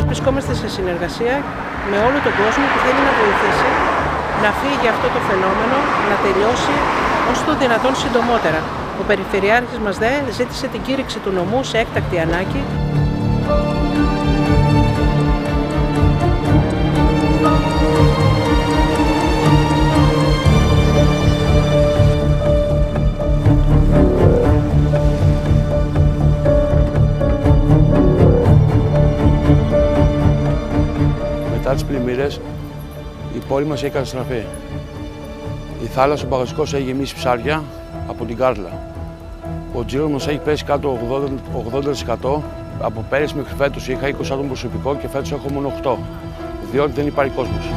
Βρισκόμαστε σε συνεργασία με όλο τον κόσμο που θέλει να βοηθήσει να φύγει αυτό το φαινόμενο, να τελειώσει όσο το δυνατόν συντομότερα. Ο Περιφερειάρχης μας ζήτησε την κήρυξη του νομού σε έκτακτη ανάγκη. Μετά τις πλημμύρες, η πόλη μας έχει καταστραφεί. Η θάλασσα, ο Παγασικός έχει γεμίσει ψάρια από την Κάρλα. Ο τζίρος μας έχει πέσει κάτω 80%. Από πέρυσι μέχρι φέτος είχα 20 άτομα προσωπικό και φέτος έχω μόνο 8, διότι δεν υπάρχει κόσμος.